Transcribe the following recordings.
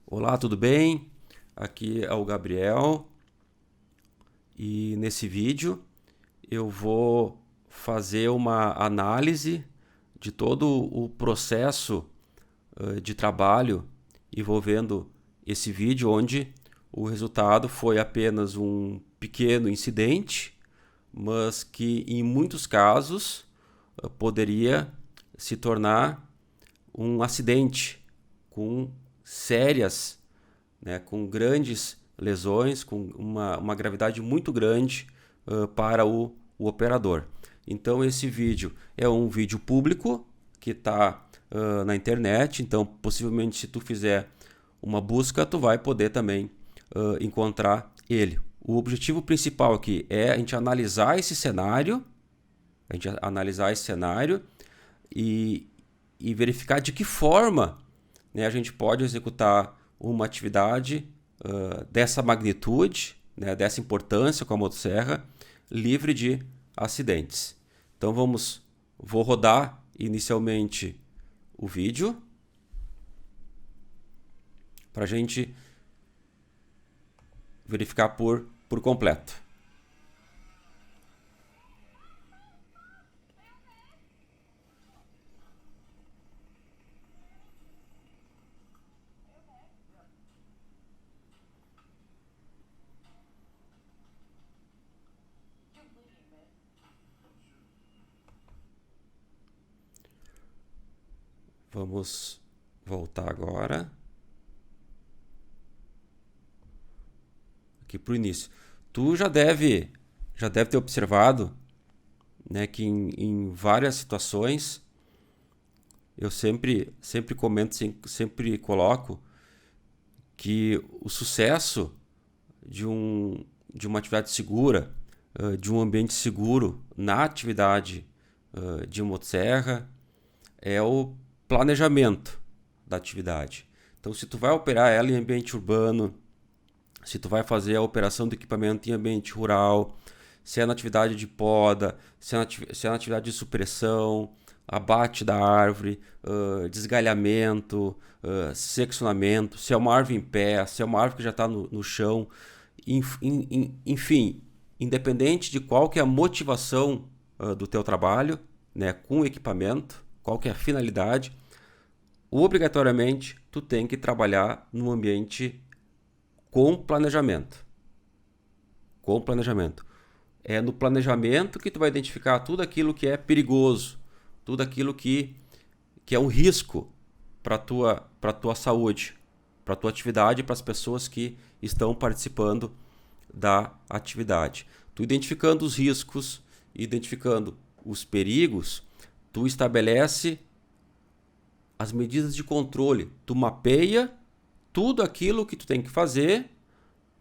Olá, tudo bem? Aqui é o Gabriel e nesse vídeo eu vou fazer uma análise de todo o processo de trabalho envolvendo esse vídeo, onde o resultado foi apenas um pequeno incidente, mas que em muitos casos poderia se tornar um acidente com sérias, né, com grandes lesões, com uma gravidade muito grande para o operador. Então esse vídeo é um vídeo público que está na internet, então possivelmente se tu fizer uma busca, tu vai poder também encontrar ele. O objetivo principal aqui é a gente analisar esse cenário, e, e verificar de que forma, né, a gente pode executar uma atividade dessa magnitude, né, dessa importância com a motosserra, livre de acidentes. Então vou rodar inicialmente o vídeo para a gente verificar por completo. Vamos voltar agora aqui para o início. Tu já deve ter observado, né, que em várias situações eu sempre comento, sempre coloco que o sucesso de uma atividade segura, de um ambiente seguro na atividade de motosserra é o planejamento da atividade. Então, se tu vai operar ela em ambiente urbano, se tu vai fazer a operação do equipamento em ambiente rural, se é na atividade de poda, se é na atividade de supressão, abate da árvore, desgalhamento, seccionamento, se é uma árvore em pé, se é uma árvore que já está no chão, enfim, independente de qual que é a motivação do teu trabalho, né, com o equipamento, qual que é a finalidade, obrigatoriamente tu tem que trabalhar num ambiente com planejamento. Com planejamento. É no planejamento que tu vai identificar tudo aquilo que é perigoso, tudo aquilo que é um risco para tua saúde, para tua atividade e para as pessoas que estão participando da atividade. Tu identificando os riscos, identificando os perigos, tu estabelece as medidas de controle, tu mapeia tudo aquilo que tu tem que fazer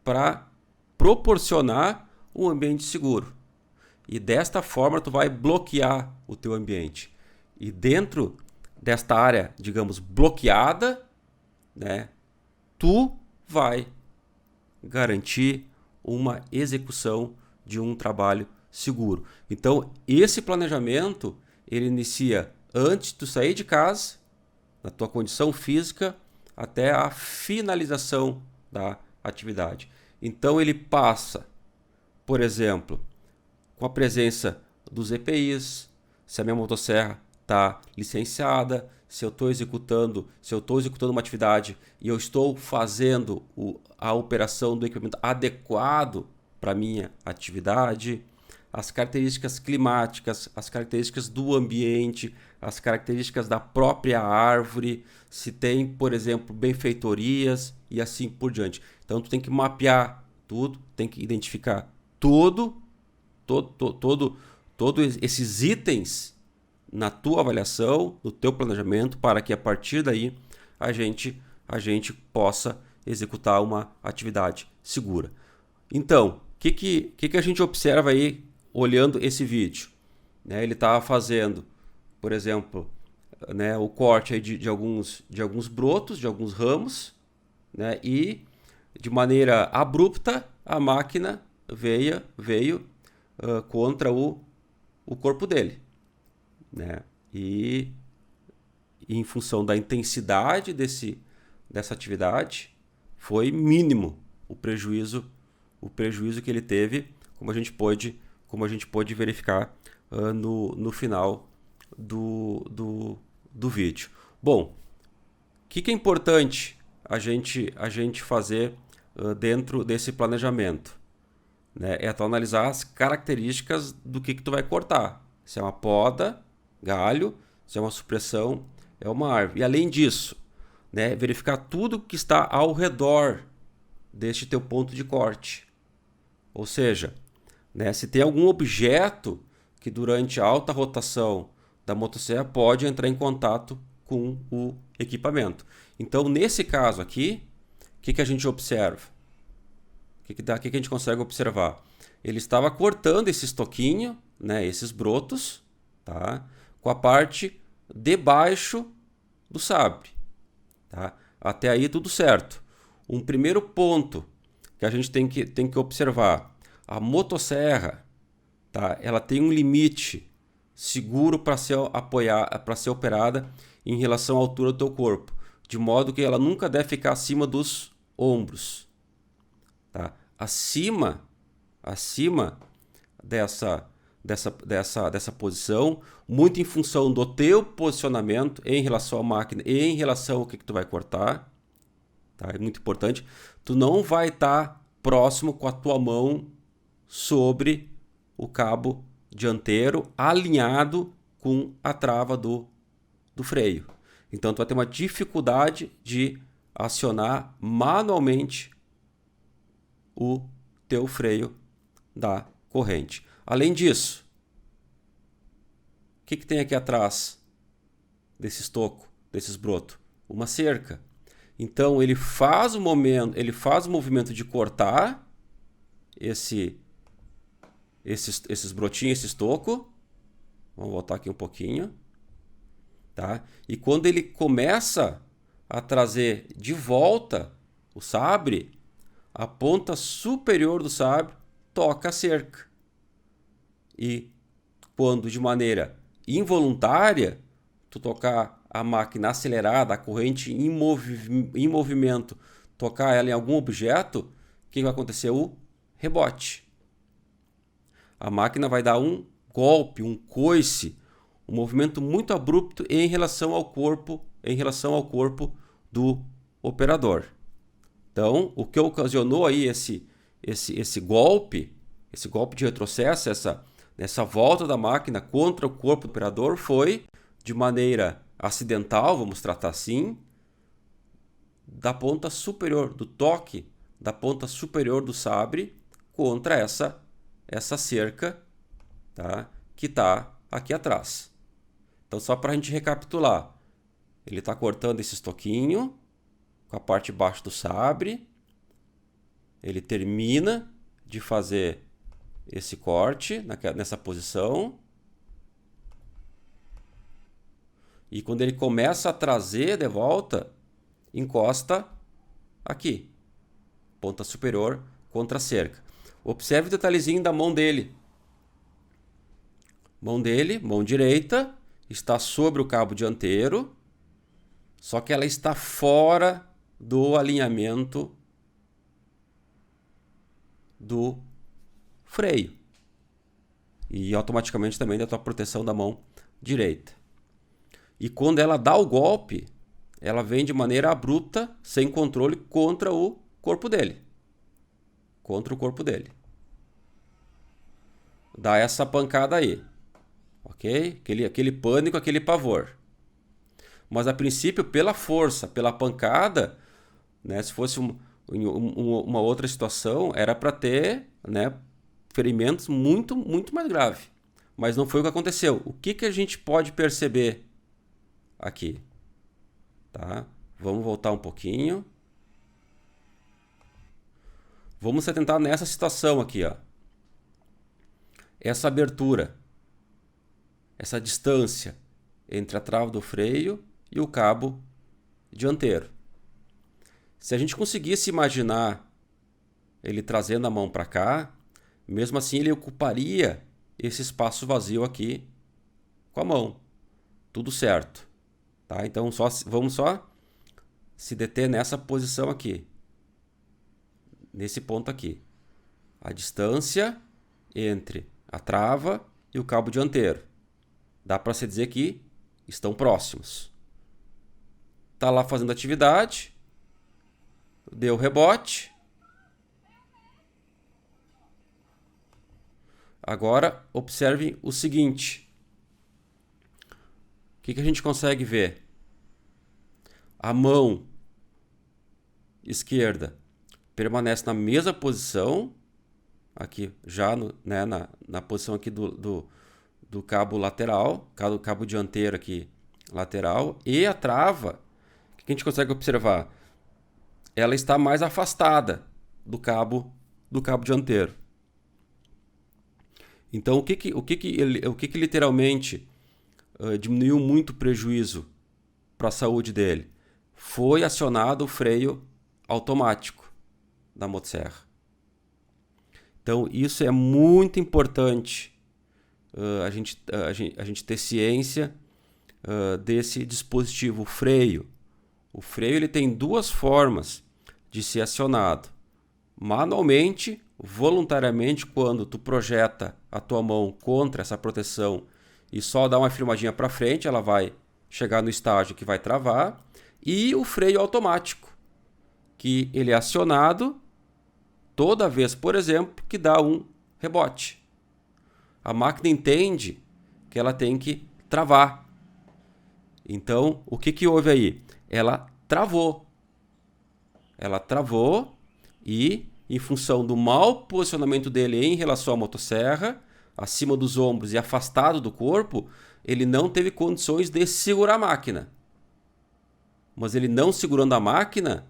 para proporcionar um ambiente seguro. E desta forma tu vai bloquear o teu ambiente. E dentro desta área, digamos, bloqueada, né, tu vai garantir uma execução de um trabalho seguro. Então, esse planejamento, ele inicia antes de tu sair de casa, na tua condição física, até a finalização da atividade. Então, ele passa, por exemplo, com a presença dos EPIs, se a minha motosserra está licenciada, se eu estou executando uma atividade e eu estou fazendo a operação do equipamento adequado para a minha atividade, as características climáticas, as características do ambiente, as características da própria árvore, se tem, por exemplo, benfeitorias e assim por diante. Então tu tem que mapear tudo, tem que identificar todos esses itens na tua avaliação, no teu planejamento, para que a partir daí a gente possa executar uma atividade segura. Então, o que a gente observa aí olhando esse vídeo? Né, ele está fazendo, por exemplo, né, o corte aí de alguns brotos, de alguns ramos, né, e de maneira abrupta a máquina veio contra o corpo dele, né? E em função da intensidade dessa atividade, foi mínimo o prejuízo que ele teve, como a gente pôde verificar no final do vídeo. Bom, o que é importante a gente fazer dentro desse planejamento? Né? É tu analisar as características do que tu vai cortar. Se é uma poda, galho, se é uma supressão, é uma árvore. E além disso, né, verificar tudo que está ao redor deste teu ponto de corte. Ou seja, né, se tem algum objeto que durante a alta rotação da motosserra pode entrar em contato com o equipamento. Então, nesse caso aqui, o que a gente observa? O que a gente consegue observar? Ele estava cortando esse estoquinho, né, esses brotos, tá, com a parte debaixo do sabre. Tá? Até aí tudo certo. Um primeiro ponto que a gente tem que observar: a motosserra, tá, ela tem um limite seguro para ser operada em relação à altura do teu corpo, de modo que ela nunca deve ficar acima dos ombros. Tá? Acima dessa posição, muito em função do teu posicionamento em relação à máquina e em relação ao que tu vai cortar, tá? É muito importante. Tu não vai estar próximo com a tua mão sobre o cabo dianteiro, alinhado com a trava do freio. Então tu vai ter uma dificuldade de acionar manualmente o teu freio da corrente. Além disso, o que tem aqui atrás desse estoco, desses brotos? Uma cerca. Então ele faz o movimento de cortar esses brotinhos, esse estoco. Vamos voltar aqui um pouquinho, tá? E quando ele começa a trazer de volta o sabre, a ponta superior do sabre toca a cerca. E quando de maneira involuntária tu tocar a máquina acelerada, a corrente em movimento, tocar ela em algum objeto, o que vai acontecer? O rebote. A máquina vai dar um golpe, um coice, um movimento muito abrupto em relação ao corpo do operador. Então, o que ocasionou aí esse golpe de retrocesso, essa volta da máquina contra o corpo do operador, foi de maneira acidental, vamos tratar assim, da ponta superior, do toque da ponta superior do sabre contra essa cerca, tá, que está aqui atrás. Então, só para a gente recapitular, ele está cortando esse estoquinho com a parte de baixo do sabre, ele termina de fazer esse corte nessa posição, e quando ele começa a trazer de volta, encosta aqui, ponta superior contra a cerca. Observe o detalhezinho da mão dele. Mão direita, está sobre o cabo dianteiro, só que ela está fora do alinhamento do freio. E automaticamente também da tua proteção da mão direita. E quando ela dá o golpe, ela vem de maneira abrupta, sem controle, contra o corpo dele. Dá essa pancada aí. Ok? Aquele pânico, aquele pavor. Mas a princípio, pela força, pela pancada, né, se fosse uma outra situação, era para ter, né, ferimentos muito, muito mais graves. Mas não foi o que aconteceu. O que a gente pode perceber aqui? Tá? Vamos voltar um pouquinho. Vamos se atentar nessa situação aqui, ó. Essa abertura, essa distância entre a trava do freio e o cabo dianteiro. Se a gente conseguisse imaginar ele trazendo a mão para cá, mesmo assim ele ocuparia esse espaço vazio aqui com a mão. Tudo certo. Tá? Então vamos só se deter nessa posição aqui. nesse ponto aqui. A distância entre a trava e o cabo dianteiro. Dá para se dizer que estão próximos. Está lá fazendo atividade, deu rebote. Agora, observe o seguinte. O que a gente consegue ver? A mão esquerda permanece na mesma posição, aqui já na posição aqui do cabo lateral, cabo dianteiro aqui lateral, e a trava, o que a gente consegue observar? Ela está mais afastada do cabo dianteiro. Então, o que literalmente diminuiu muito o prejuízo para a saúde dele? Foi acionado o freio automático da motosserra. Então, isso é muito importante, a gente ter ciência desse dispositivo, o freio. O freio ele tem duas formas de ser acionado. Manualmente, voluntariamente, quando tu projeta a tua mão contra essa proteção e só dá uma firmadinha para frente, ela vai chegar no estágio que vai travar. E o freio automático, que ele é acionado toda vez, por exemplo, que dá um rebote. A máquina entende que ela tem que travar. Então, o que houve aí? Ela travou. Ela travou e, em função do mau posicionamento dele em relação à motosserra, acima dos ombros e afastado do corpo, ele não teve condições de segurar a máquina. Mas ele não segurando a máquina,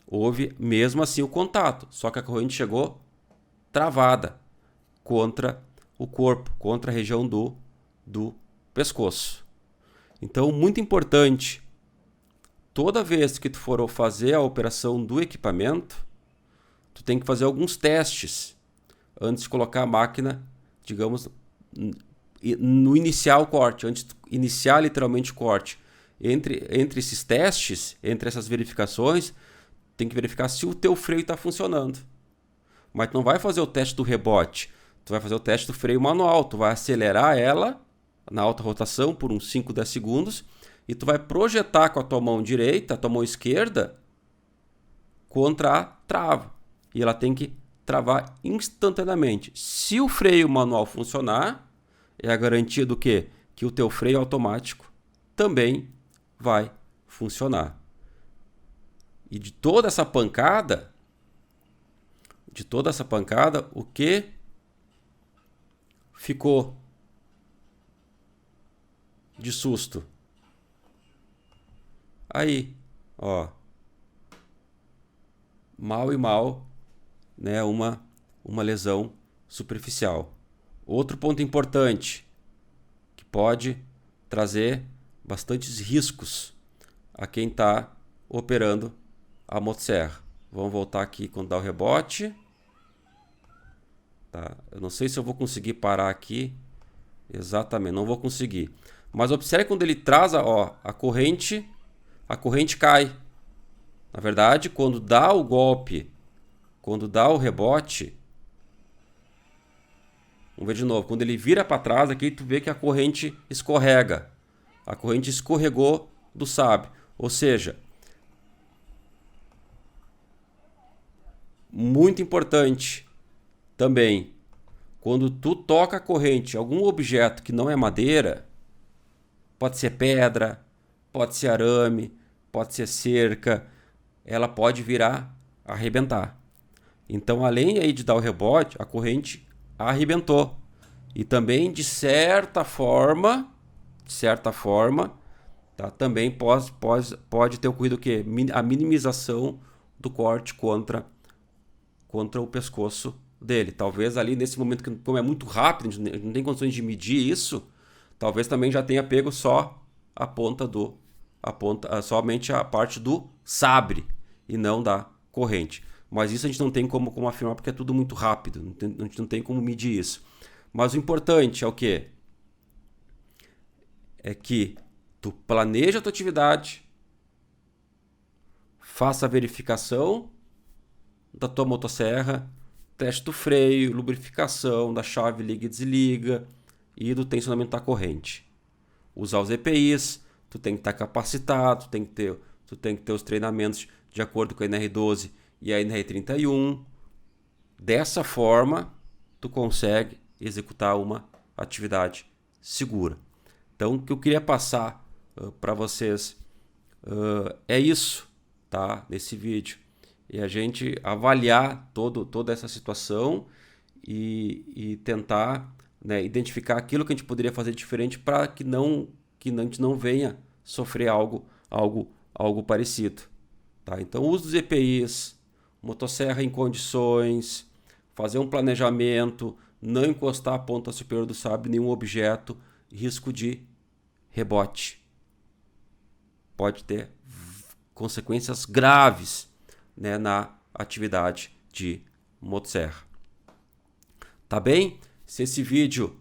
houve mesmo assim o contato. Só que a corrente chegou travada contra o corpo, contra a região do pescoço. Então, muito importante, toda vez que tu for fazer a operação do equipamento, tu tem que fazer alguns testes antes de colocar a máquina, digamos, no iniciar o corte, antes de iniciar literalmente o corte. Entre esses testes, entre essas verificações, tem que verificar se o teu freio está funcionando. Mas tu não vai fazer o teste do rebote, tu vai fazer o teste do freio manual, tu vai acelerar ela na alta rotação por uns 5, 10 segundos e tu vai projetar com a tua mão direita, a tua mão esquerda, contra a trava. E ela tem que travar instantaneamente. Se o freio manual funcionar, é a garantia do quê? Que o teu freio automático também vai funcionar. E de toda essa pancada, o que ficou de susto? Aí, ó, mal e mal, né, uma lesão superficial. Outro ponto importante, que pode trazer bastantes riscos a quem está operando a motosserra. Vamos voltar aqui quando dá o rebote. Tá. Eu não sei se eu vou conseguir parar aqui. Exatamente, não vou conseguir. Mas observe quando ele traz a corrente cai. Na verdade, quando dá o golpe, quando dá o rebote, vamos ver de novo, quando ele vira para trás aqui, tu vê que a corrente escorrega. A corrente escorregou do SAB. Ou seja, muito importante também, quando tu toca a corrente em algum objeto que não é madeira, pode ser pedra, pode ser arame, pode ser cerca, ela pode virar a arrebentar. Então, além aí de dar o rebote, a corrente arrebentou. E também, de certa forma, tá, também pode ter ocorrido o quê? A minimização do corte contra o pescoço dele. Talvez ali nesse momento, que como é muito rápido, a gente não tem condições de medir isso, talvez também já tenha pego só a ponta somente a parte do sabre e não da corrente. Mas isso a gente não tem como afirmar porque é tudo muito rápido, a gente não tem como medir isso. Mas o importante é o quê? É que tu planeja a tua atividade, faça a verificação da tua motosserra, teste do freio, lubrificação, da chave liga e desliga e do tensionamento da corrente. Usar os EPIs, tu tem que estar capacitado, tu tem que ter os treinamentos de acordo com a NR12 e a NR31. Dessa forma, tu consegue executar uma atividade segura. Então, o que eu queria passar para vocês é isso, tá? Nesse vídeo. E a gente avaliar toda essa situação e tentar, né, identificar aquilo que a gente poderia fazer diferente para que a gente não venha sofrer algo parecido. Tá? Então, uso dos EPIs, motosserra em condições, fazer um planejamento, não encostar a ponta superior do sabre em nenhum objeto, risco de rebote. Pode ter consequências graves, né, na atividade de motosserra. Tá bem? Se esse vídeo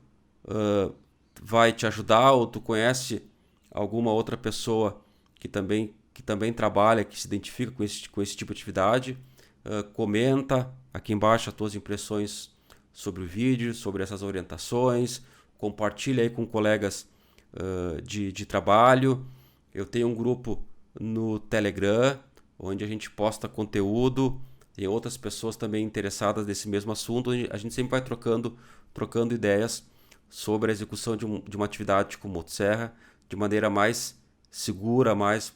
vai te ajudar ou tu conhece alguma outra pessoa que também trabalha, que se identifica com esse tipo de atividade, comenta aqui embaixo as tuas impressões sobre o vídeo, sobre essas orientações, compartilha aí com colegas de trabalho. Eu tenho um grupo no Telegram, onde a gente posta conteúdo, tem outras pessoas também interessadas nesse mesmo assunto, a gente sempre vai trocando ideias sobre a execução de uma atividade com motosserra de maneira mais segura, mais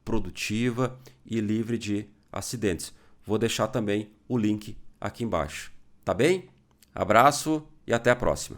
produtiva e livre de acidentes. Vou deixar também o link aqui embaixo. Tá bem? Abraço e até a próxima.